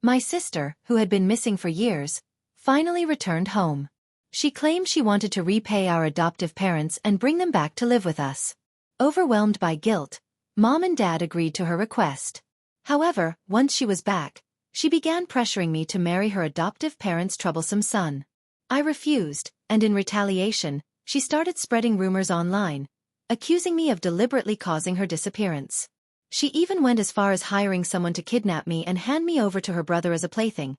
My sister, who had been missing for years, finally returned home. She claimed she wanted to repay our adoptive parents and bring them back to live with us. Overwhelmed by guilt, Mom and Dad agreed to her request. However, once she was back, she began pressuring me to marry her adoptive parents' troublesome son. I refused, and in retaliation, she started spreading rumors online, accusing me of deliberately causing her disappearance. She even went as far as hiring someone to kidnap me and hand me over to her brother as a plaything,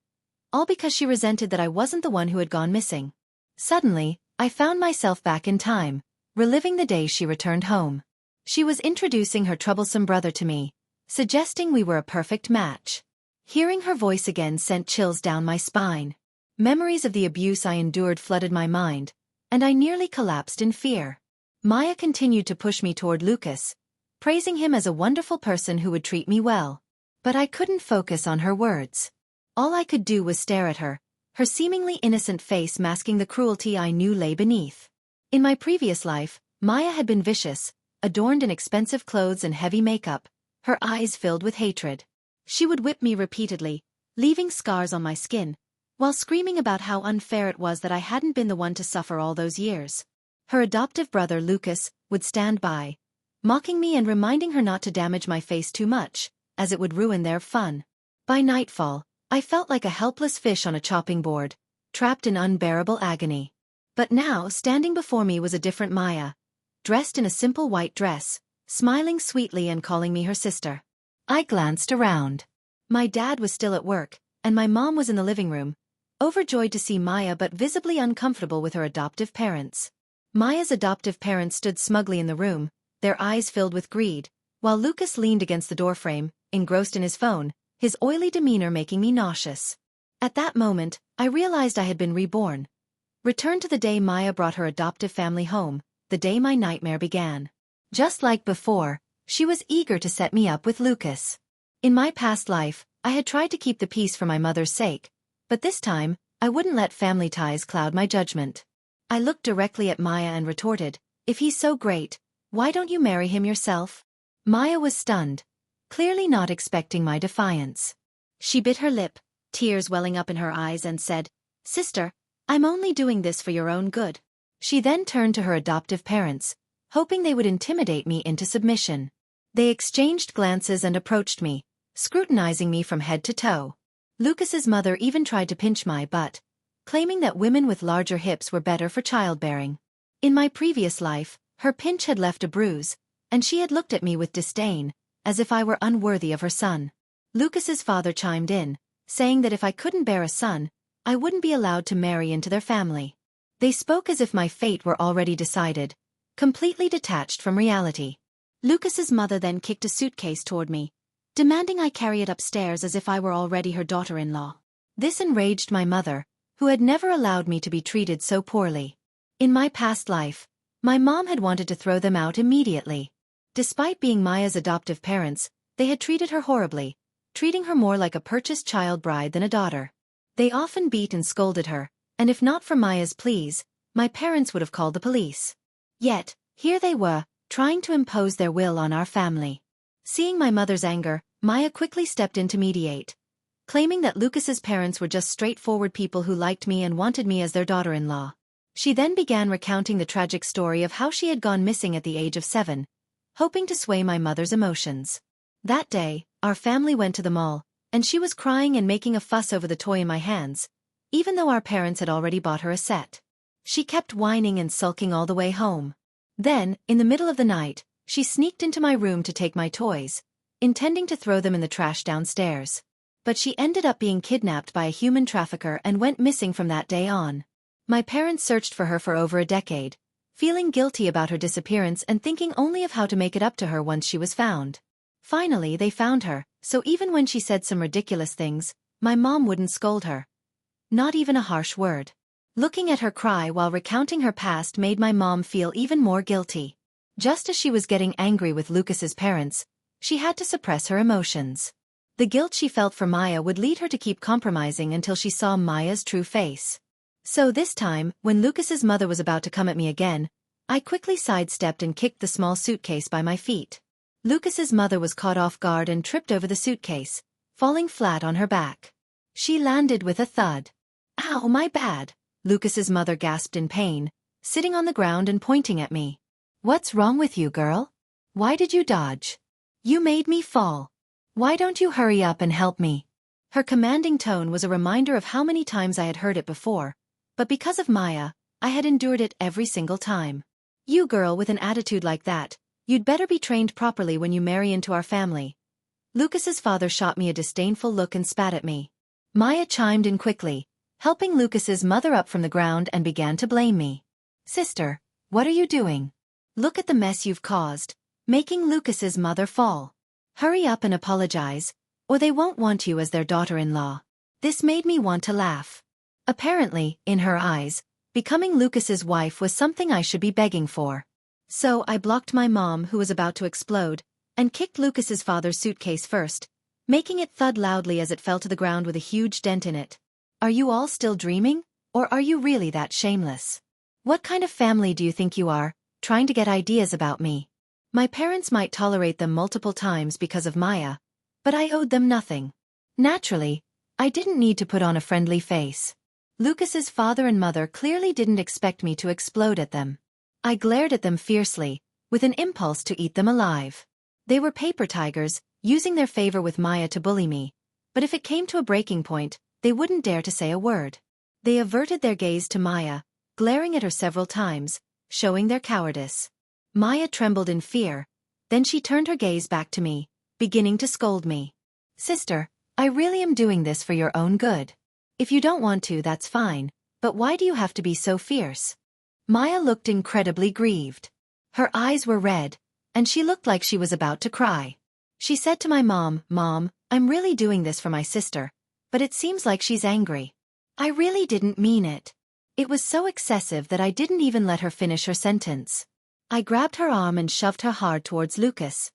all because she resented that I wasn't the one who had gone missing. Suddenly, I found myself back in time, reliving the day she returned home. She was introducing her troublesome brother to me, suggesting we were a perfect match. Hearing her voice again sent chills down my spine. Memories of the abuse I endured flooded my mind, and I nearly collapsed in fear. Maya continued to push me toward Lucas, praising him as a wonderful person who would treat me well. But I couldn't focus on her words. All I could do was stare at her, her seemingly innocent face masking the cruelty I knew lay beneath. In my previous life, Maya had been vicious, adorned in expensive clothes and heavy makeup, her eyes filled with hatred. She would whip me repeatedly, leaving scars on my skin, while screaming about how unfair it was that I hadn't been the one to suffer all those years. Her adoptive brother, Lucas, would stand by, mocking me and reminding her not to damage my face too much, as it would ruin their fun. By nightfall, I felt like a helpless fish on a chopping board, trapped in unbearable agony. But now, standing before me was a different Maya, dressed in a simple white dress, smiling sweetly and calling me her sister. I glanced around. My dad was still at work, and my mom was in the living room, overjoyed to see Maya but visibly uncomfortable with her adoptive parents. Maya's adoptive parents stood smugly in the room, their eyes filled with greed, while Lucas leaned against the doorframe, engrossed in his phone, his oily demeanor making me nauseous. At that moment, I realized I had been reborn. Returned to the day Maya brought her adoptive family home, the day my nightmare began. Just like before, she was eager to set me up with Lucas. In my past life, I had tried to keep the peace for my mother's sake, but this time, I wouldn't let family ties cloud my judgment. I looked directly at Maya and retorted, "If he's so great, why don't you marry him yourself?" Maya was stunned, clearly not expecting my defiance. She bit her lip, tears welling up in her eyes, and said, "Sister, I'm only doing this for your own good." She then turned to her adoptive parents, hoping they would intimidate me into submission. They exchanged glances and approached me, scrutinizing me from head to toe. Lucas's mother even tried to pinch my butt, claiming that women with larger hips were better for childbearing. In my previous life, her pinch had left a bruise, and she had looked at me with disdain, as if I were unworthy of her son. Lucas's father chimed in, saying that if I couldn't bear a son, I wouldn't be allowed to marry into their family. They spoke as if my fate were already decided, completely detached from reality. Lucas's mother then kicked a suitcase toward me, demanding I carry it upstairs as if I were already her daughter-in-law. This enraged my mother, who had never allowed me to be treated so poorly. In my past life, my mom had wanted to throw them out immediately. Despite being Maya's adoptive parents, they had treated her horribly, treating her more like a purchased child bride than a daughter. They often beat and scolded her, and if not for Maya's pleas, my parents would have called the police. Yet, here they were, trying to impose their will on our family. Seeing my mother's anger, Maya quickly stepped in to mediate, claiming that Lucas's parents were just straightforward people who liked me and wanted me as their daughter-in-law. She then began recounting the tragic story of how she had gone missing at the age of 7, hoping to sway my mother's emotions. That day, our family went to the mall, and she was crying and making a fuss over the toy in my hands, even though our parents had already bought her a set. She kept whining and sulking all the way home. Then, in the middle of the night, she sneaked into my room to take my toys, intending to throw them in the trash downstairs. But she ended up being kidnapped by a human trafficker and went missing from that day on. My parents searched for her for over a decade, feeling guilty about her disappearance and thinking only of how to make it up to her once she was found. Finally, they found her, so even when she said some ridiculous things, my mom wouldn't scold her. Not even a harsh word. Looking at her cry while recounting her past made my mom feel even more guilty. Just as she was getting angry with Lucas's parents, she had to suppress her emotions. The guilt she felt for Maya would lead her to keep compromising until she saw Maya's true face. So this time, when Lucas's mother was about to come at me again, I quickly sidestepped and kicked the small suitcase by my feet. Lucas's mother was caught off guard and tripped over the suitcase, falling flat on her back. She landed with a thud. Ow, my bad, Lucas's mother gasped in pain, sitting on the ground and pointing at me. What's wrong with you, girl? Why did you dodge? You made me fall. Why don't you hurry up and help me? Her commanding tone was a reminder of how many times I had heard it before, but because of Maya, I had endured it every single time. You girl with an attitude like that, you'd better be trained properly when you marry into our family. Lucas's father shot me a disdainful look and spat at me. Maya chimed in quickly, helping Lucas's mother up from the ground and began to blame me. Sister, what are you doing? Look at the mess you've caused, making Lucas's mother fall. Hurry up and apologize, or they won't want you as their daughter-in-law. This made me want to laugh. Apparently, in her eyes, becoming Lucas's wife was something I should be begging for. So I blocked my mom, who was about to explode, and kicked Lucas's father's suitcase first, making it thud loudly as it fell to the ground with a huge dent in it. Are you all still dreaming, or are you really that shameless? What kind of family do you think you are, trying to get ideas about me? My parents might tolerate them multiple times because of Maya, but I owed them nothing. Naturally, I didn't need to put on a friendly face. Lucas's father and mother clearly didn't expect me to explode at them. I glared at them fiercely, with an impulse to eat them alive. They were paper tigers, using their favor with Maya to bully me, but if it came to a breaking point, they wouldn't dare to say a word. They averted their gaze to Maya, glaring at her several times, showing their cowardice. Maya trembled in fear, then she turned her gaze back to me, beginning to scold me. Sister, I really am doing this for your own good. If you don't want to, that's fine, but why do you have to be so fierce? Maya looked incredibly grieved. Her eyes were red, and she looked like she was about to cry. She said to my mom, Mom, I'm really doing this for my sister, but it seems like she's angry. I really didn't mean it. It was so excessive that I didn't even let her finish her sentence. I grabbed her arm and shoved her hard towards Lucas.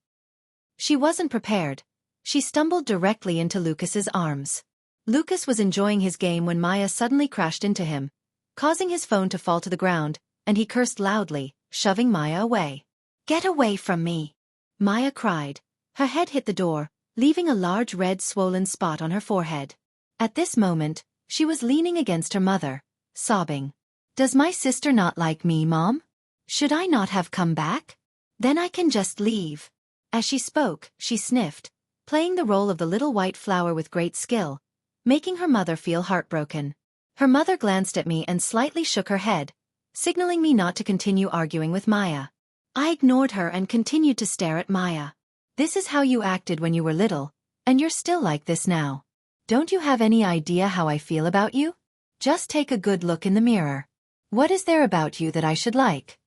She wasn't prepared. She stumbled directly into Lucas's arms. Lucas was enjoying his game when Maya suddenly crashed into him, causing his phone to fall to the ground, and he cursed loudly, shoving Maya away. Get away from me! Maya cried. Her head hit the door, leaving a large red swollen spot on her forehead. At this moment, she was leaning against her mother, sobbing. Does my sister not like me, Mom? Should I not have come back? Then I can just leave. As she spoke, she sniffed, playing the role of the little white flower with great skill, making her mother feel heartbroken. Her mother glanced at me and slightly shook her head, signaling me not to continue arguing with Maya. I ignored her and continued to stare at Maya. This is how you acted when you were little, and you're still like this now. Don't you have any idea how I feel about you? Just take a good look in the mirror. What is there about you that I should like?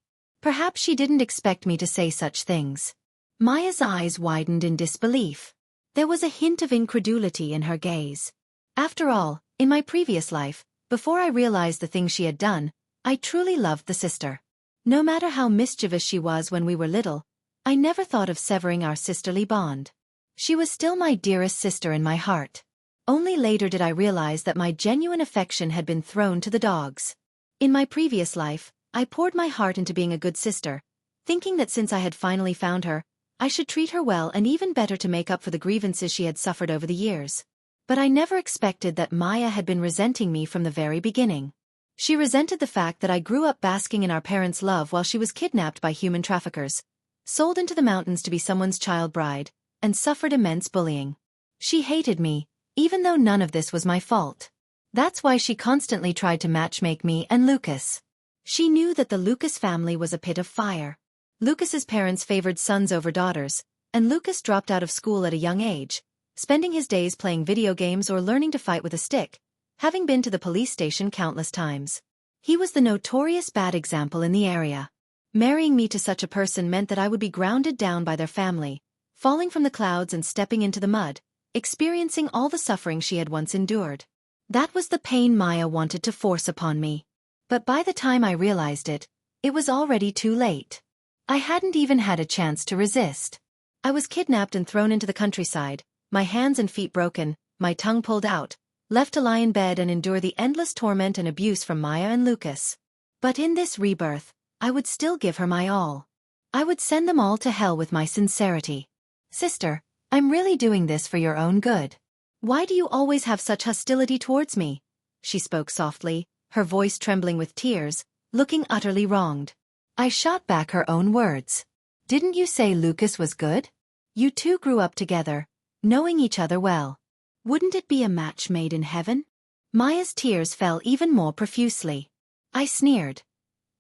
Perhaps she didn't expect me to say such things. Maya's eyes widened in disbelief. There was a hint of incredulity in her gaze. After all, in my previous life, before I realized the things she had done, I truly loved the sister. No matter how mischievous she was when we were little, I never thought of severing our sisterly bond. She was still my dearest sister in my heart. Only later did I realize that my genuine affection had been thrown to the dogs. In my previous life, I poured my heart into being a good sister, thinking that since I had finally found her, I should treat her well and even better to make up for the grievances she had suffered over the years. But I never expected that Maya had been resenting me from the very beginning. She resented the fact that I grew up basking in our parents' love while she was kidnapped by human traffickers, sold into the mountains to be someone's child bride, and suffered immense bullying. She hated me, even though none of this was my fault. That's why she constantly tried to matchmake me and Lucas. She knew that the Lucas family was a pit of fire. Lucas's parents favored sons over daughters, and Lucas dropped out of school at a young age, spending his days playing video games or learning to fight with a stick, having been to the police station countless times. He was the notorious bad example in the area. Marrying me to such a person meant that I would be grounded down by their family, falling from the clouds and stepping into the mud, experiencing all the suffering she had once endured. That was the pain Maya wanted to force upon me. But by the time I realized it, it was already too late. I hadn't even had a chance to resist. I was kidnapped and thrown into the countryside, my hands and feet broken, my tongue pulled out, left to lie in bed and endure the endless torment and abuse from Maya and Lucas. But in this rebirth, I would still give her my all. I would send them all to hell with my sincerity. Sister, I'm really doing this for your own good. Why do you always have such hostility towards me? She spoke softly, her voice trembling with tears, looking utterly wronged. I shot back her own words. Didn't you say Lucas was good? You two grew up together, knowing each other well. Wouldn't it be a match made in heaven? Maya's tears fell even more profusely. I sneered.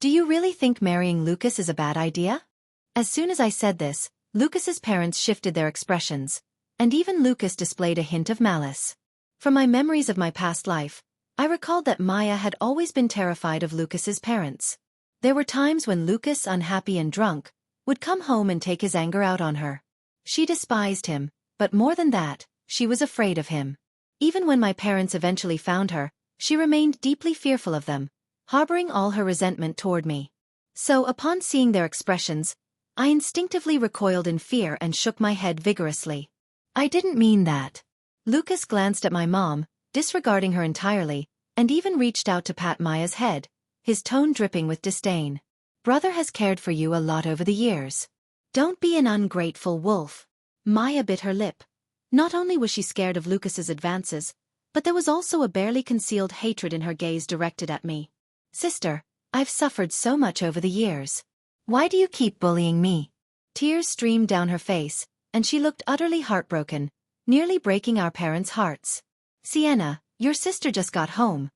Do you really think marrying Lucas is a bad idea? As soon as I said this, Lucas's parents shifted their expressions, and even Lucas displayed a hint of malice. From my memories of my past life, I recalled that Maya had always been terrified of Lucas's parents. There were times when Lucas, unhappy and drunk, would come home and take his anger out on her. She despised him, but more than that, she was afraid of him. Even when my parents eventually found her, she remained deeply fearful of them, harboring all her resentment toward me. So upon seeing their expressions, I instinctively recoiled in fear and shook my head vigorously. I didn't mean that. Lucas glanced at my mom, disregarding her entirely, and even reached out to pat Maya's head, his tone dripping with disdain. Brother has cared for you a lot over the years. Don't be an ungrateful wolf. Maya bit her lip. Not only was she scared of Lucas's advances, but there was also a barely concealed hatred in her gaze directed at me. Sister, I've suffered so much over the years. Why do you keep bullying me? Tears streamed down her face, and she looked utterly heartbroken, nearly breaking our parents' hearts. Sienna, your sister just got home.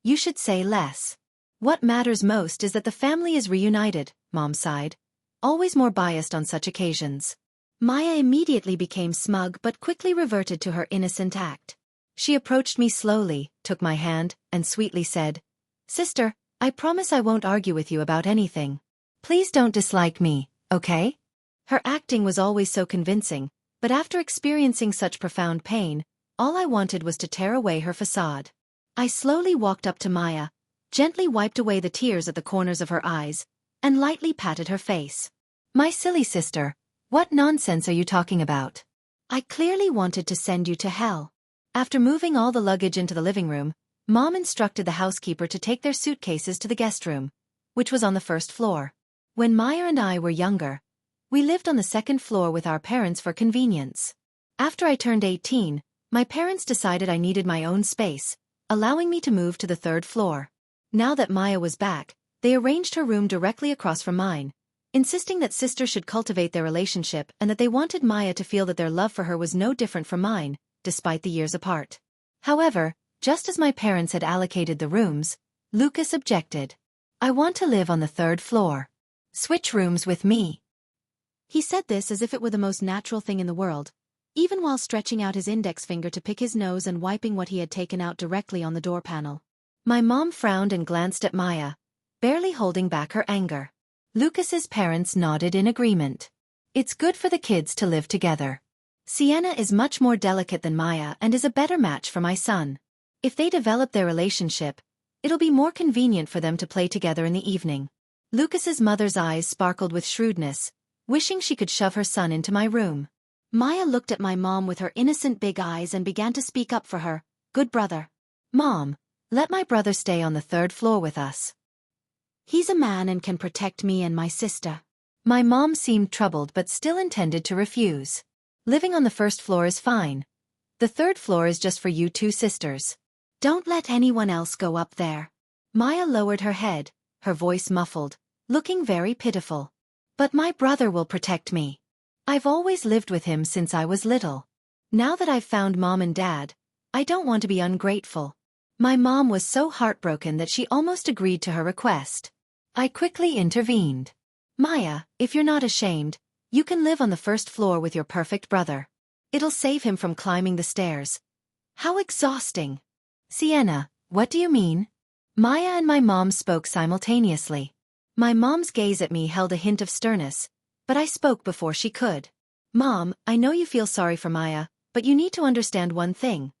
You should say less. What matters most is that the family is reunited, Mom sighed, always more biased on such occasions. Maya immediately became smug but quickly reverted to her innocent act. She approached me slowly, took my hand, and sweetly said, Sister, I promise I won't argue with you about anything. Please don't dislike me, okay? Her acting was always so convincing, but after experiencing such profound pain, all I wanted was to tear away her facade. I slowly walked up to Maya, gently wiped away the tears at the corners of her eyes, and lightly patted her face. My silly sister, what nonsense are you talking about? I clearly wanted to send you to hell. After moving all the luggage into the living room, Mom instructed the housekeeper to take their suitcases to the guest room, which was on the first floor. When Maya and I were younger, we lived on the second floor with our parents for convenience. After I turned 18, my parents decided I needed my own space, allowing me to move to the third floor. Now that Maya was back, they arranged her room directly across from mine, insisting that sisters should cultivate their relationship and that they wanted Maya to feel that their love for her was no different from mine, despite the years apart. However, just as my parents had allocated the rooms, Lucas objected. I want to live on the third floor. Switch rooms with me. He said this as if it were the most natural thing in the world, even while stretching out his index finger to pick his nose and wiping what he had taken out directly on the door panel. My mom frowned and glanced at Maya, barely holding back her anger. Lucas's parents nodded in agreement. It's good for the kids to live together. Sienna is much more delicate than Maya and is a better match for my son. If they develop their relationship, it'll be more convenient for them to play together in the evening. Lucas's mother's eyes sparkled with shrewdness, wishing she could shove her son into my room. Maya looked at my mom with her innocent big eyes and began to speak up for her. Good brother. Mom, let my brother stay on the third floor with us. He's a man and can protect me and my sister. My mom seemed troubled but still intended to refuse. Living on the first floor is fine. The third floor is just for you two sisters. Don't let anyone else go up there. Maya lowered her head, her voice muffled, looking very pitiful. But my brother will protect me. I've always lived with him since I was little. Now that I've found Mom and Dad, I don't want to be ungrateful. My mom was so heartbroken that she almost agreed to her request. I quickly intervened. Maya, if you're not ashamed, you can live on the first floor with your perfect brother. It'll save him from climbing the stairs. How exhausting. Sienna, what do you mean? Maya and my mom spoke simultaneously. My mom's gaze at me held a hint of sternness, but I spoke before she could. Mom, I know you feel sorry for Maya, but you need to understand one thing.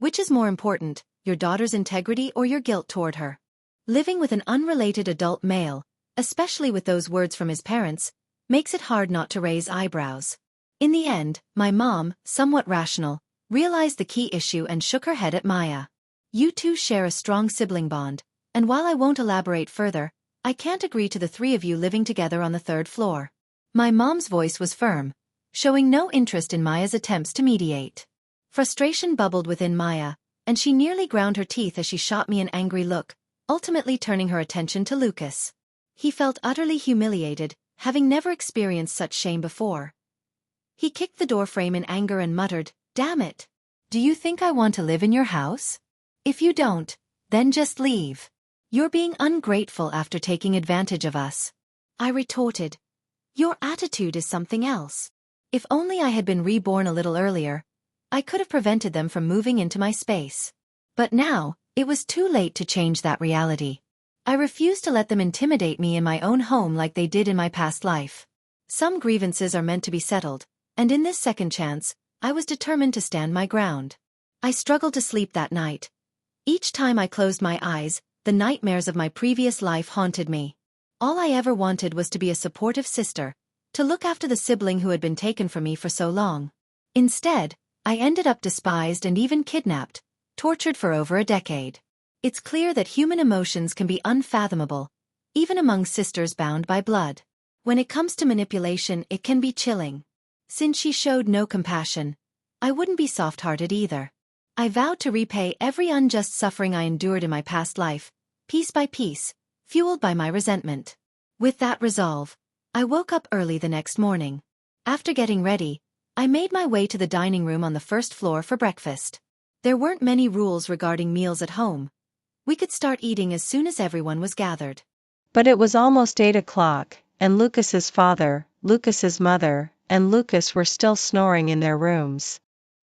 Which is more important, your daughter's integrity or your guilt toward her? Living with an unrelated adult male, especially with those words from his parents, makes it hard not to raise eyebrows. In the end, my mom, somewhat rational, realized the key issue and shook her head at Maya. You two share a strong sibling bond, and while I won't elaborate further, I can't agree to the three of you living together on the third floor. My mom's voice was firm, showing no interest in Maya's attempts to mediate. Frustration bubbled within Maya, and she nearly ground her teeth as she shot me an angry look, ultimately turning her attention to Lucas. He felt utterly humiliated, having never experienced such shame before. He kicked the door frame in anger and muttered, "Damn it! Do you think I want to live in your house? If you don't, then just leave. You're being ungrateful after taking advantage of us." I retorted, "Your attitude is something else. If only I had been reborn a little earlier, I could have prevented them from moving into my space. But now, it was too late to change that reality. I refused to let them intimidate me in my own home like they did in my past life. Some grievances are meant to be settled, and in this second chance, I was determined to stand my ground. I struggled to sleep that night. Each time I closed my eyes, the nightmares of my previous life haunted me. All I ever wanted was to be a supportive sister, to look after the sibling who had been taken from me for so long. Instead, I ended up despised and even kidnapped, tortured for over a decade. It's clear that human emotions can be unfathomable, even among sisters bound by blood. When it comes to manipulation, it can be chilling. Since she showed no compassion, I wouldn't be soft-hearted either. I vowed to repay every unjust suffering I endured in my past life, piece by piece, fueled by my resentment. With that resolve, I woke up early the next morning. After getting ready, I made my way to the dining room on the first floor for breakfast. There weren't many rules regarding meals at home. We could start eating as soon as everyone was gathered. But it was almost 8 o'clock, and Lucas's father, Lucas's mother, and Lucas were still snoring in their rooms.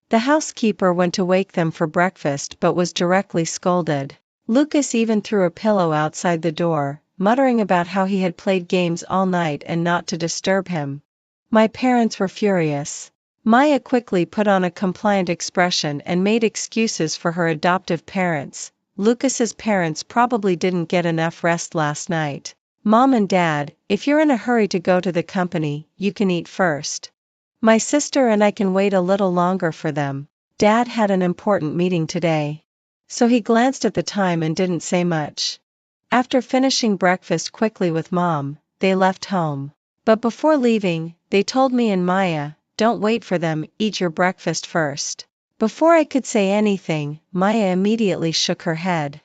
The housekeeper went to wake them for breakfast but was directly scolded. Lucas even threw a pillow outside the door, muttering about how he had played games all night and not to disturb him. My parents were furious. Maya quickly put on a compliant expression and made excuses for her adoptive parents. Lucas's parents probably didn't get enough rest last night. "Mom and Dad, if you're in a hurry to go to the company, you can eat first. My sister and I can wait a little longer for them. Dad had an important meeting today." So he glanced at the time and didn't say much. After finishing breakfast quickly with Mom, they left home. But before leaving, they told me and Maya, "Don't wait for them, eat your breakfast first." Before I could say anything, Maya immediately shook her head.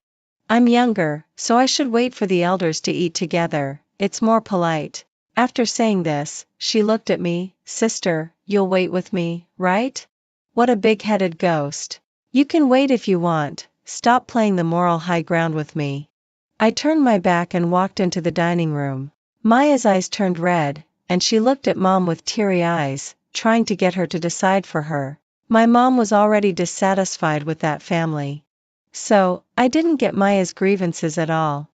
"I'm younger, so I should wait for the elders to eat together, it's more polite." After saying this, she looked at me, "Sister, you'll wait with me, right? What a big-headed ghost. You can wait if you want, stop playing the moral high ground with me." I turned my back and walked into the dining room. Maya's eyes turned red, and she looked at Mom with teary eyes, trying to get her to decide for her. My mom was already dissatisfied with that family. So, I didn't get Maya's grievances at all.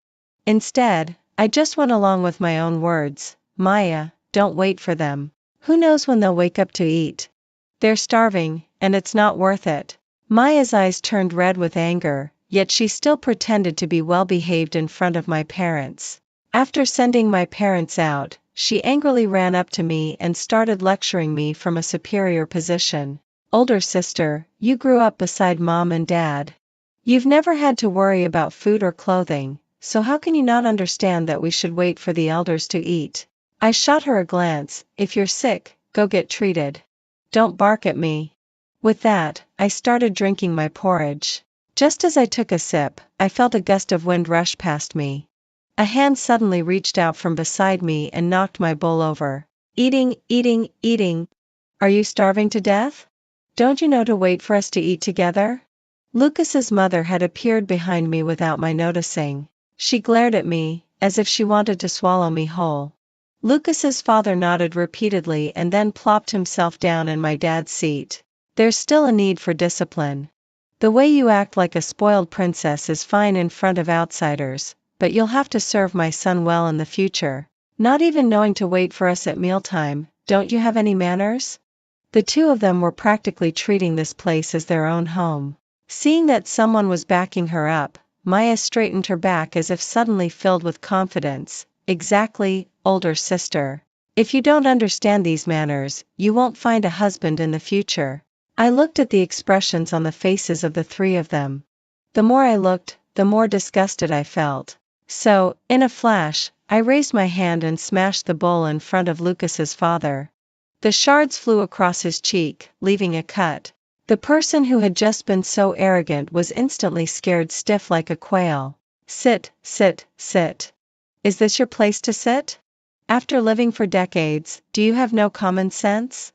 Instead, I just went along with my own words. "Maya, don't wait for them. Who knows when they'll wake up to eat? They're starving, and it's not worth it." Maya's eyes turned red with anger, yet she still pretended to be well-behaved in front of my parents. After sending my parents out, she angrily ran up to me and started lecturing me from a superior position. "Older sister, you grew up beside Mom and Dad. You've never had to worry about food or clothing, so how can you not understand that we should wait for the elders to eat?" I shot her a glance. "If you're sick, go get treated. Don't bark at me." With that, I started drinking my porridge. Just as I took a sip, I felt a gust of wind rush past me. A hand suddenly reached out from beside me and knocked my bowl over. "Eating, eating, eating. Are you starving to death? Don't you know to wait for us to eat together?" Lucas's mother had appeared behind me without my noticing. She glared at me, as if she wanted to swallow me whole. Lucas's father nodded repeatedly and then plopped himself down in my dad's seat. "There's still a need for discipline. The way you act like a spoiled princess is fine in front of outsiders, but you'll have to serve my son well in the future. Not even knowing to wait for us at mealtime, don't you have any manners?" The two of them were practically treating this place as their own home. Seeing that someone was backing her up, Maya straightened her back as if suddenly filled with confidence. "Exactly, older sister. If you don't understand these manners, you won't find a husband in the future." I looked at the expressions on the faces of the three of them. The more I looked, the more disgusted I felt. So, in a flash, I raised my hand and smashed the bowl in front of Lucas's father. The shards flew across his cheek, leaving a cut. The person who had just been so arrogant was instantly scared stiff like a quail. Sit, sit, sit. Is this your place to sit? After living for decades, do you have no common sense?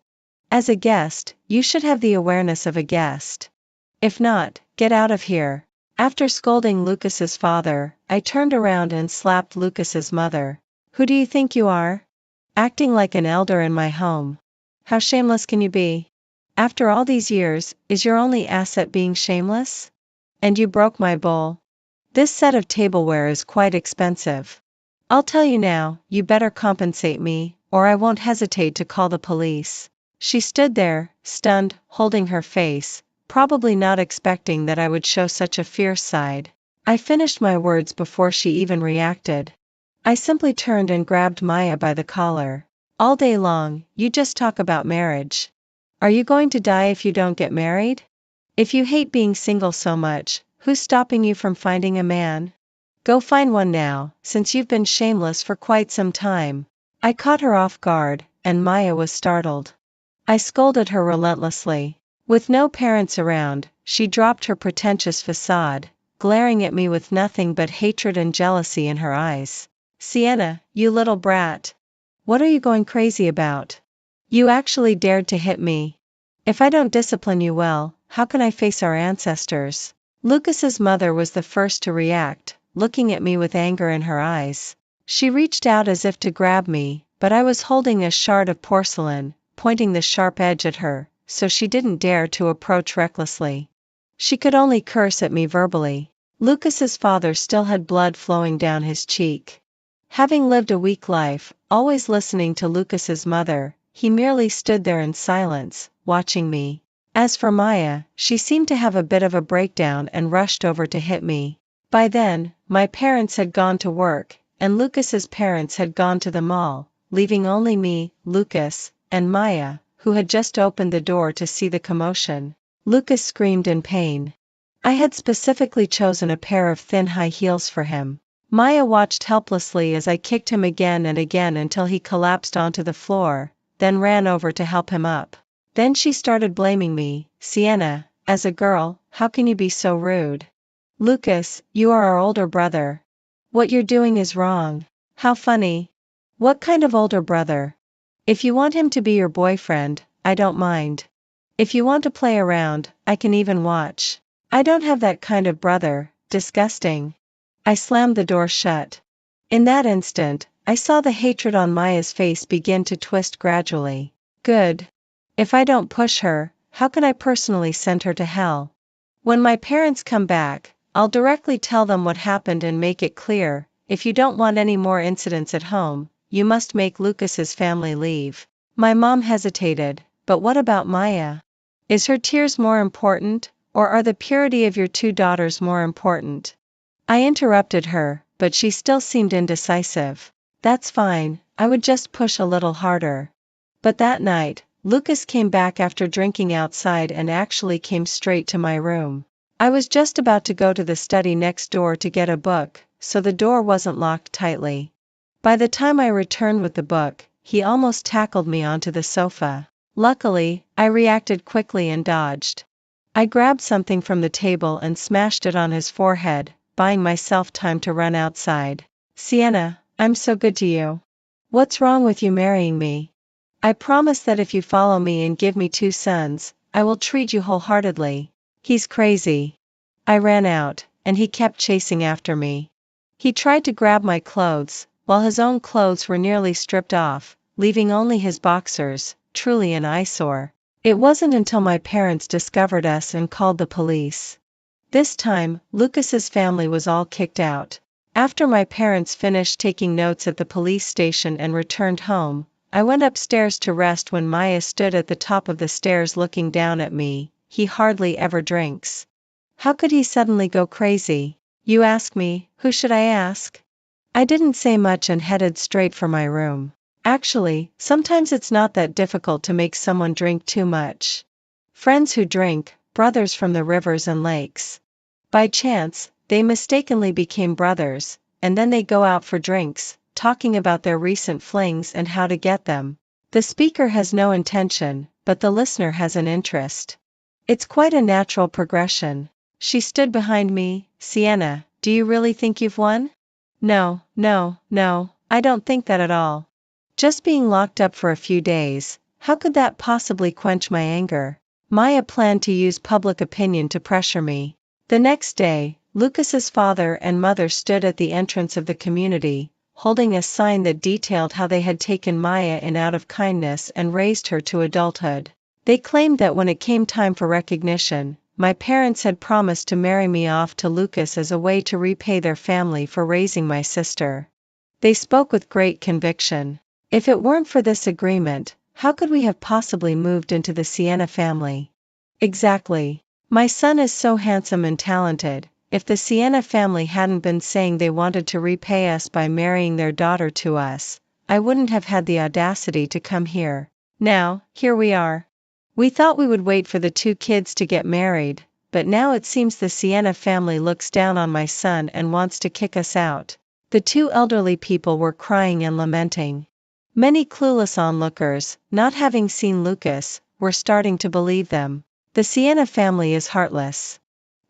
As a guest, you should have the awareness of a guest. If not, get out of here. After scolding Lucas's father, I turned around and slapped Lucas's mother. Who do you think you are? Acting like an elder in my home. How shameless can you be? After all these years, is your only asset being shameless? And you broke my bowl. This set of tableware is quite expensive. I'll tell you now, you better compensate me, or I won't hesitate to call the police. She stood there, stunned, holding her face, probably not expecting that I would show such a fierce side. I finished my words before she even reacted. I simply turned and grabbed Maya by the collar. All day long, you just talk about marriage. Are you going to die if you don't get married? If you hate being single so much, who's stopping you from finding a man? Go find one now, since you've been shameless for quite some time. I caught her off guard, and Maya was startled. I scolded her relentlessly. With no parents around, she dropped her pretentious facade, glaring at me with nothing but hatred and jealousy in her eyes. Sienna, you little brat. What are you going crazy about? You actually dared to hit me. If I don't discipline you well, how can I face our ancestors? Lucas's mother was the first to react, looking at me with anger in her eyes. She reached out as if to grab me, but I was holding a shard of porcelain, pointing the sharp edge at her, so she didn't dare to approach recklessly. She could only curse at me verbally. Lucas's father still had blood flowing down his cheek. Having lived a weak life, always listening to Lucas's mother, he merely stood there in silence, watching me. As for Maya, she seemed to have a bit of a breakdown and rushed over to hit me. By then, my parents had gone to work, and Lucas's parents had gone to the mall, leaving only me, Lucas, and Maya, who had just opened the door to see the commotion. Lucas screamed in pain. I had specifically chosen a pair of thin high heels for him. Maya watched helplessly as I kicked him again and again until he collapsed onto the floor, then ran over to help him up. Then she started blaming me. Sienna, as a girl, how can you be so rude? Lucas, you are our older brother. What you're doing is wrong. How funny. What kind of older brother? If you want him to be your boyfriend, I don't mind. If you want to play around, I can even watch. I don't have that kind of brother. Disgusting. I slammed the door shut. In that instant, I saw the hatred on Maya's face begin to twist gradually. Good. If I don't push her, how can I personally send her to hell? When my parents come back, I'll directly tell them what happened and make it clear, if you don't want any more incidents at home, you must make Lucas's family leave. My mom hesitated, but what about Maya? Is her tears more important, or are the purity of your two daughters more important? I interrupted her, but she still seemed indecisive. That's fine, I would just push a little harder. But that night, Lucas came back after drinking outside and actually came straight to my room. I was just about to go to the study next door to get a book, so the door wasn't locked tightly. By the time I returned with the book, he almost tackled me onto the sofa. Luckily, I reacted quickly and dodged. I grabbed something from the table and smashed it on his forehead, buying myself time to run outside. Sienna, I'm so good to you. What's wrong with you marrying me? I promise that if you follow me and give me 2 sons, I will treat you wholeheartedly. He's crazy. I ran out, and he kept chasing after me. He tried to grab my clothes, while his own clothes were nearly stripped off, leaving only his boxers, truly an eyesore. It wasn't until my parents discovered us and called the police. This time, Lucas's family was all kicked out. After my parents finished taking notes at the police station and returned home, I went upstairs to rest when Maya stood at the top of the stairs looking down at me. He hardly ever drinks. How could he suddenly go crazy? You ask me, who should I ask? I didn't say much and headed straight for my room. Actually, sometimes it's not that difficult to make someone drink too much. Friends who drink, brothers from the rivers and lakes. By chance, they mistakenly became brothers, and then they go out for drinks, talking about their recent flings and how to get them. The speaker has no intention, but the listener has an interest. It's quite a natural progression. She stood behind me. Sienna, do you really think you've won? No, no, no, I don't think that at all. Just being locked up for a few days, how could that possibly quench my anger? Maya planned to use public opinion to pressure me. The next day, Lucas's father and mother stood at the entrance of the community, holding a sign that detailed how they had taken Maya in out of kindness and raised her to adulthood. They claimed that when it came time for recognition, my parents had promised to marry me off to Lucas as a way to repay their family for raising my sister. They spoke with great conviction. If it weren't for this agreement, how could we have possibly moved into the Sienna family? Exactly. My son is so handsome and talented. If the Sienna family hadn't been saying they wanted to repay us by marrying their daughter to us, I wouldn't have had the audacity to come here. Now, here we are. We thought we would wait for the two kids to get married, but now it seems the Sienna family looks down on my son and wants to kick us out. The two elderly people were crying and lamenting. Many clueless onlookers, not having seen Lucas, were starting to believe them. The Sienna family is heartless.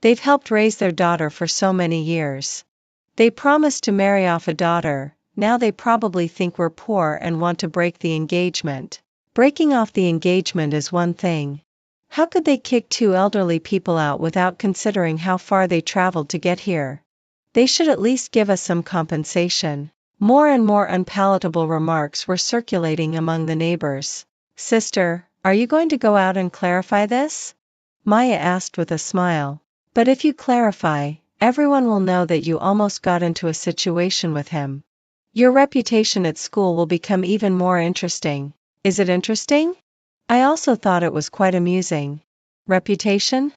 They've helped raise their daughter for so many years. They promised to marry off a daughter, now they probably think we're poor and want to break the engagement. Breaking off the engagement is one thing. How could they kick two elderly people out without considering how far they traveled to get here? They should at least give us some compensation. More and more unpalatable remarks were circulating among the neighbors. Sister, are you going to go out and clarify this? Maya asked with a smile. But if you clarify, everyone will know that you almost got into a situation with him. Your reputation at school will become even more interesting. Is it interesting? I also thought it was quite amusing. Reputation?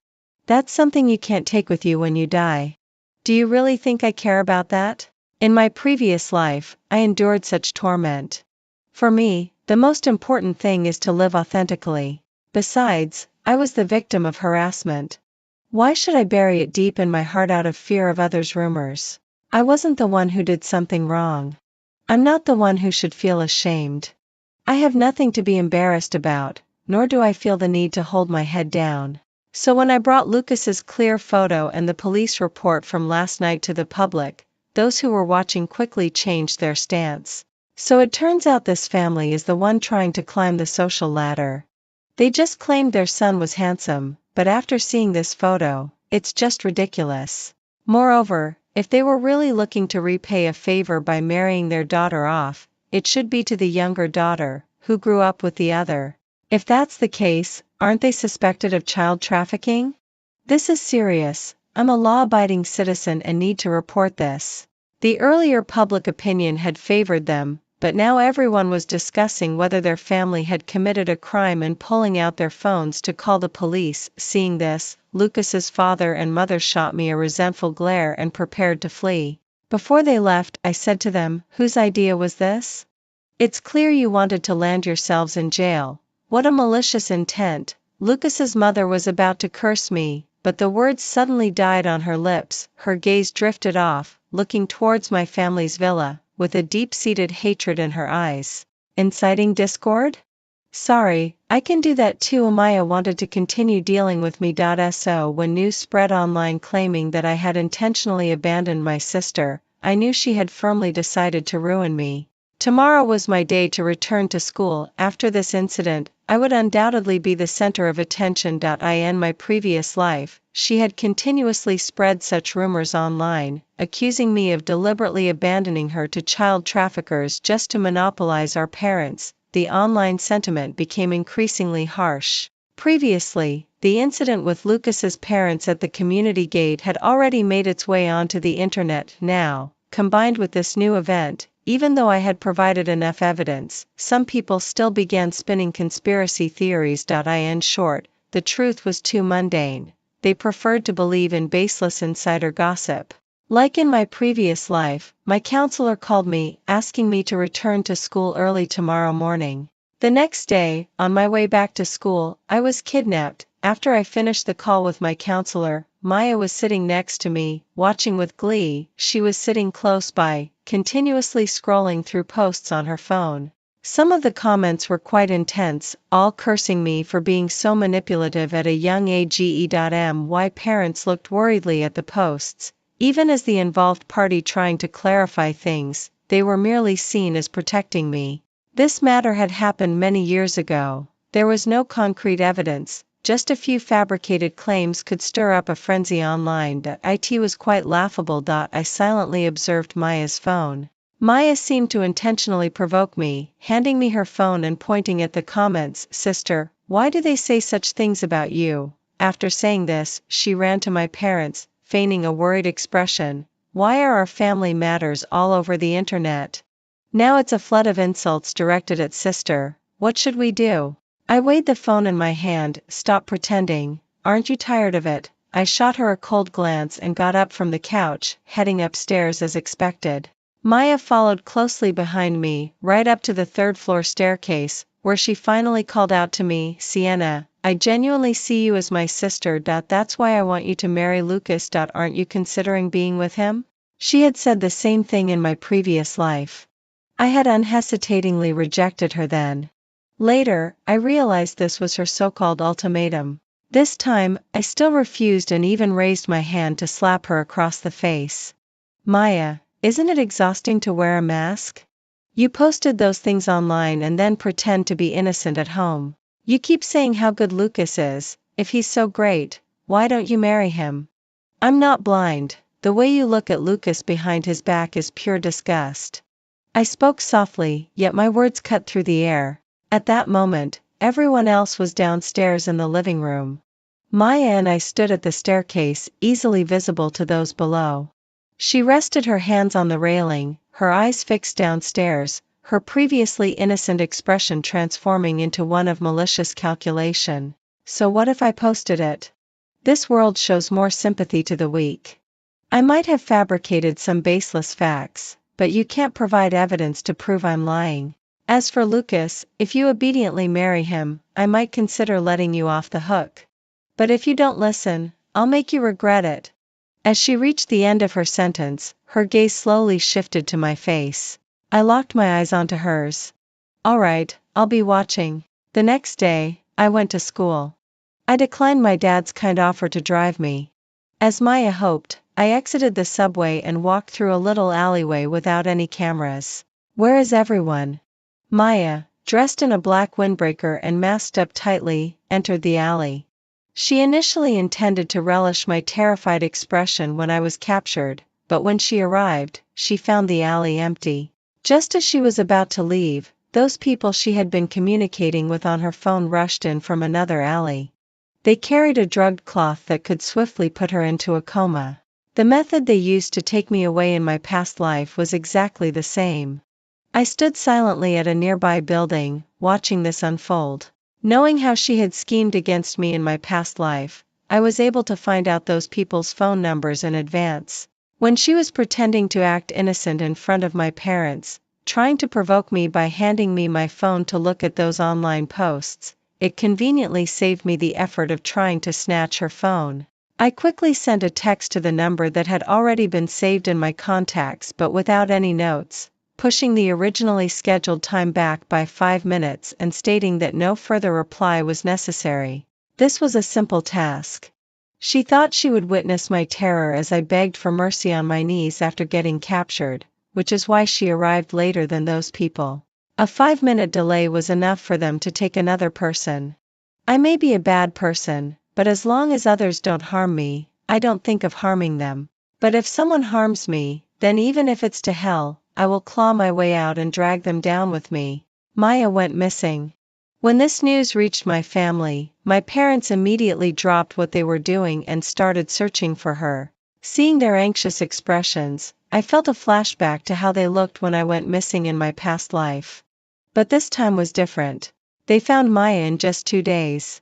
That's something you can't take with you when you die. Do you really think I care about that? In my previous life, I endured such torment. For me, the most important thing is to live authentically. Besides, I was the victim of harassment. Why should I bury it deep in my heart out of fear of others' rumors? I wasn't the one who did something wrong. I'm not the one who should feel ashamed. I have nothing to be embarrassed about, nor do I feel the need to hold my head down. So when I brought Lucas's clear photo and the police report from last night to the public, those who were watching quickly changed their stance. So it turns out this family is the one trying to climb the social ladder. They just claimed their son was handsome, but after seeing this photo, it's just ridiculous. Moreover, if they were really looking to repay a favor by marrying their daughter off, it should be to the younger daughter, who grew up with the other. If that's the case, aren't they suspected of child trafficking? This is serious. I'm a law-abiding citizen and need to report this. The earlier public opinion had favored them, but now everyone was discussing whether their family had committed a crime and pulling out their phones to call the police. Seeing this, Lucas's father and mother shot me a resentful glare and prepared to flee. Before they left, I said to them, "Whose idea was this? It's clear you wanted to land yourselves in jail. What a malicious intent." Lucas's mother was about to curse me, but the words suddenly died on her lips. Her gaze drifted off, looking towards my family's villa, with a deep-seated hatred in her eyes. Inciting discord? Sorry, I can do that too. Maya wanted to continue dealing with me. So when news spread online claiming that I had intentionally abandoned my sister, I knew she had firmly decided to ruin me. Tomorrow was my day to return to school. After this incident, I would undoubtedly be the center of attention. In my previous life, she had continuously spread such rumors online, accusing me of deliberately abandoning her to child traffickers just to monopolize our parents. The online sentiment became increasingly harsh. Previously, the incident with Lucas's parents at the community gate had already made its way onto the internet. Now, combined with this new event, even though I had provided enough evidence, some people still began spinning conspiracy theories. In short, the truth was too mundane. They preferred to believe in baseless insider gossip. Like in my previous life, my counselor called me, asking me to return to school early tomorrow morning. The next day, on my way back to school, I was kidnapped. After I finished the call with my counselor, Maya was sitting next to me, watching with glee. She was sitting close by, continuously scrolling through posts on her phone. Some of the comments were quite intense, all cursing me for being so manipulative at a young age. My parents looked worriedly at the posts, even as the involved party trying to clarify things. They were merely seen as protecting me. This matter had happened many years ago. There was no concrete evidence, just a few fabricated claims could stir up a frenzy online. It was quite laughable. I silently observed Maya's phone. Maya seemed to intentionally provoke me, handing me her phone and pointing at the comments. Sister, why do they say such things about you? After saying this, she ran to my parents, feigning a worried expression. Why are our family matters all over the internet? Now it's a flood of insults directed at sister. What should we do? I weighed the phone in my hand. Stop pretending. Aren't you tired of it? I shot her a cold glance and got up from the couch, heading upstairs as expected. Maya followed closely behind me, right up to the third-floor staircase, where she finally called out to me, Sienna, I genuinely see you as my sister. That's why I want you to marry Lucas. Aren't you considering being with him? She had said the same thing in my previous life. I had unhesitatingly rejected her then. Later, I realized this was her so-called ultimatum. This time, I still refused and even raised my hand to slap her across the face. Maya, isn't it exhausting to wear a mask? You posted those things online and then pretend to be innocent at home. You keep saying how good Lucas is. If he's so great, why don't you marry him? I'm not blind. The way you look at Lucas behind his back is pure disgust. I spoke softly, yet my words cut through the air. At that moment, everyone else was downstairs in the living room. Maya and I stood at the staircase, easily visible to those below. She rested her hands on the railing, her eyes fixed downstairs, her previously innocent expression transforming into one of malicious calculation. So what if I posted it? This world shows more sympathy to the weak. I might have fabricated some baseless facts, but you can't provide evidence to prove I'm lying. As for Lucas, if you obediently marry him, I might consider letting you off the hook. But if you don't listen, I'll make you regret it. As she reached the end of her sentence, her gaze slowly shifted to my face. I locked my eyes onto hers. All right, I'll be watching. The next day, I went to school. I declined my dad's kind offer to drive me. As Maya hoped, I exited the subway and walked through a little alleyway without any cameras. Where is everyone? Maya, dressed in a black windbreaker and masked up tightly, entered the alley. She initially intended to relish my terrified expression when I was captured, but when she arrived, she found the alley empty. Just as she was about to leave, those people she had been communicating with on her phone rushed in from another alley. They carried a drugged cloth that could swiftly put her into a coma. The method they used to take me away in my past life was exactly the same. I stood silently at a nearby building, watching this unfold. Knowing how she had schemed against me in my past life, I was able to find out those people's phone numbers in advance. When she was pretending to act innocent in front of my parents, trying to provoke me by handing me my phone to look at those online posts, it conveniently saved me the effort of trying to snatch her phone. I quickly sent a text to the number that had already been saved in my contacts but without any notes, pushing the originally scheduled time back by 5 minutes and stating that no further reply was necessary. This was a simple task. She thought she would witness my terror as I begged for mercy on my knees after getting captured, which is why she arrived later than those people. A 5-minute delay was enough for them to take another person. I may be a bad person, but as long as others don't harm me, I don't think of harming them. But if someone harms me, then even if it's to hell, I will claw my way out and drag them down with me. Maya went missing. When this news reached my family, my parents immediately dropped what they were doing and started searching for her. Seeing their anxious expressions, I felt a flashback to how they looked when I went missing in my past life. But this time was different. They found Maya in just 2 days.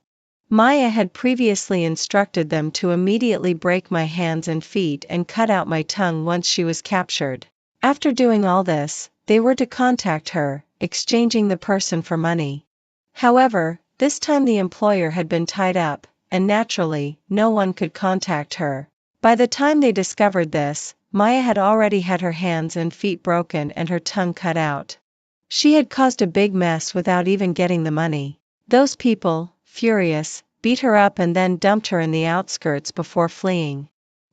Maya had previously instructed them to immediately break my hands and feet and cut out my tongue once she was captured. After doing all this, they were to contact her, exchanging the person for money. However, this time the employer had been tied up, and naturally, no one could contact her. By the time they discovered this, Maya had already had her hands and feet broken and her tongue cut out. She had caused a big mess without even getting the money. Those people, furious, beat her up and then dumped her in the outskirts before fleeing.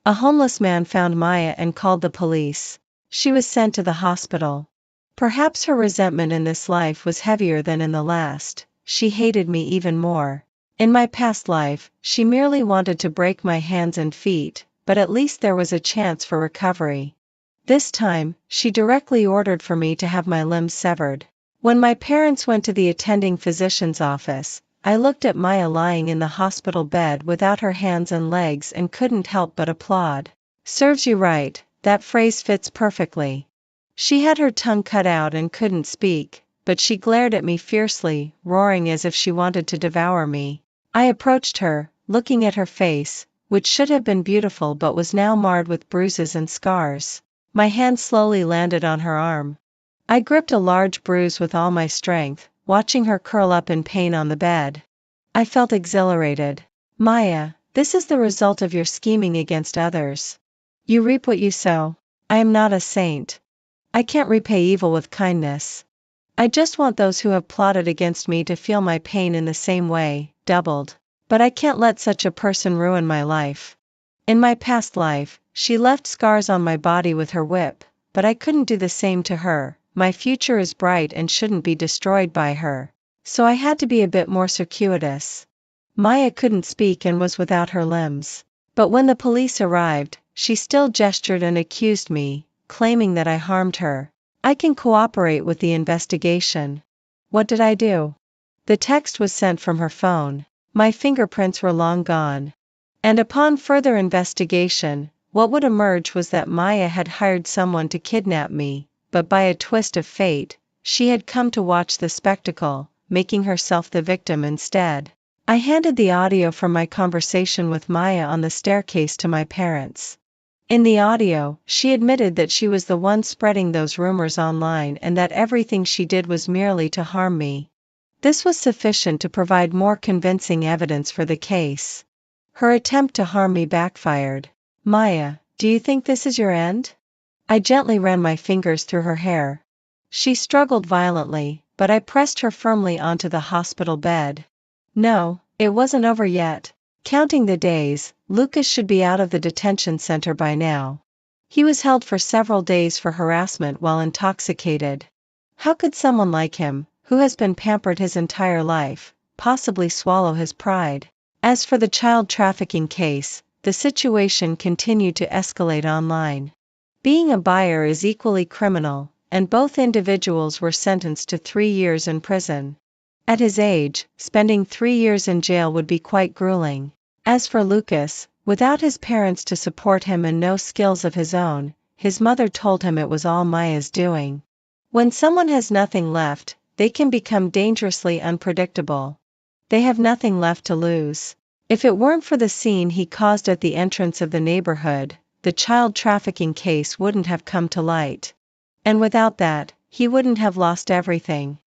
A homeless man found Maya and called the police. She was sent to the hospital. Perhaps her resentment in this life was heavier than in the last. She hated me even more. In my past life, she merely wanted to break my hands and feet, but at least there was a chance for recovery. This time, she directly ordered for me to have my limbs severed. When my parents went to the attending physician's office, I looked at Maya lying in the hospital bed without her hands and legs and couldn't help but applaud. Serves you right, that phrase fits perfectly. She had her tongue cut out and couldn't speak, but she glared at me fiercely, roaring as if she wanted to devour me. I approached her, looking at her face, which should have been beautiful but was now marred with bruises and scars. My hand slowly landed on her arm. I gripped a large bruise with all my strength, watching her curl up in pain on the bed. I felt exhilarated. Maya, this is the result of your scheming against others. You reap what you sow. I am not a saint. I can't repay evil with kindness. I just want those who have plotted against me to feel my pain in the same way, doubled. But I can't let such a person ruin my life. In my past life, she left scars on my body with her whip, but I couldn't do the same to her. My future is bright and shouldn't be destroyed by her. So I had to be a bit more circuitous. Maya couldn't speak and was without her limbs. But when the police arrived, she still gestured and accused me, claiming that I harmed her. I can cooperate with the investigation. What did I do? The text was sent from her phone. My fingerprints were long gone. And upon further investigation, what would emerge was that Maya had hired someone to kidnap me, but by a twist of fate, she had come to watch the spectacle, making herself the victim instead. I handed the audio from my conversation with Maya on the staircase to my parents. In the audio, she admitted that she was the one spreading those rumors online and that everything she did was merely to harm me. This was sufficient to provide more convincing evidence for the case. Her attempt to harm me backfired. Maya, do you think this is your end? I gently ran my fingers through her hair. She struggled violently, but I pressed her firmly onto the hospital bed. No, it wasn't over yet. Counting the days, Lucas should be out of the detention center by now. He was held for several days for harassment while intoxicated. How could someone like him, who has been pampered his entire life, possibly swallow his pride? As for the child trafficking case, the situation continued to escalate online. Being a buyer is equally criminal, and both individuals were sentenced to 3 years in prison. At his age, spending 3 years in jail would be quite grueling. As for Lucas, without his parents to support him and no skills of his own, his mother told him it was all Maya's doing. When someone has nothing left, they can become dangerously unpredictable. They have nothing left to lose. If it weren't for the scene he caused at the entrance of the neighborhood, the child trafficking case wouldn't have come to light. And without that, he wouldn't have lost everything.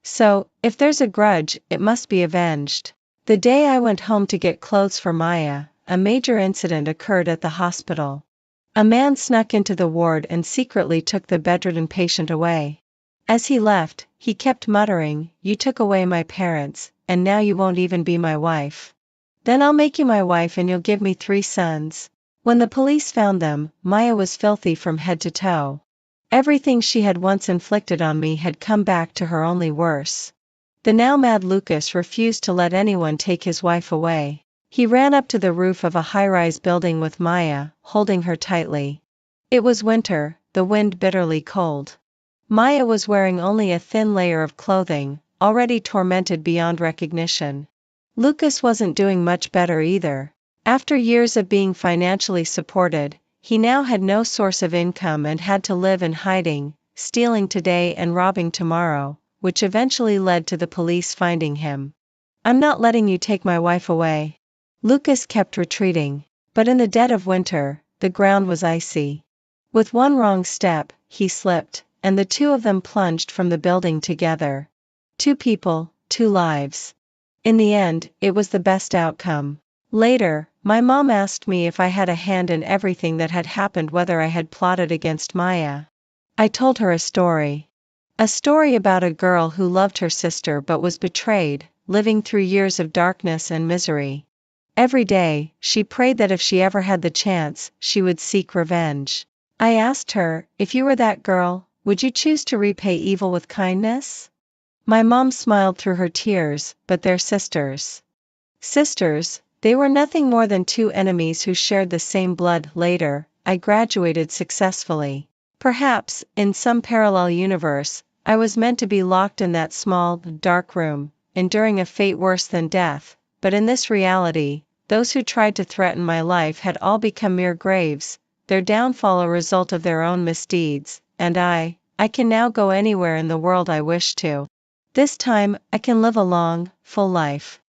So, if there's a grudge, it must be avenged. The day I went home to get clothes for Maya, a major incident occurred at the hospital. A man snuck into the ward and secretly took the bedridden patient away. As he left, he kept muttering, "You took away my parents, and now you won't even be my wife. Then I'll make you my wife and you'll give me 3 sons." When the police found them, Maya was filthy from head to toe. Everything she had once inflicted on me had come back to her, only worse. The now mad Lucas refused to let anyone take his wife away. He ran up to the roof of a high-rise building with Maya, holding her tightly. It was winter, the wind bitterly cold. Maya was wearing only a thin layer of clothing, already tormented beyond recognition. Lucas wasn't doing much better either. After years of being financially supported, he now had no source of income and had to live in hiding, stealing today and robbing tomorrow, which eventually led to the police finding him. "I'm not letting you take my wife away." Lucas kept retreating, but in the dead of winter, the ground was icy. With one wrong step, he slipped, and the 2 of them plunged from the building together. 2 people, 2 lives. In the end, it was the best outcome. Later, my mom asked me if I had a hand in everything that had happened, whether I had plotted against Maya. I told her a story. A story about a girl who loved her sister but was betrayed, living through years of darkness and misery. Every day, she prayed that if she ever had the chance, she would seek revenge. I asked her, if you were that girl, would you choose to repay evil with kindness? My mom smiled through her tears, but they're sisters. Sisters, they were nothing more than two enemies who shared the same blood. Later, I graduated successfully. Perhaps, in some parallel universe, I was meant to be locked in that small, dark room, enduring a fate worse than death, but in this reality, those who tried to threaten my life had all become mere graves, their downfall a result of their own misdeeds, and I can now go anywhere in the world I wish to. This time, I can live a long, full life.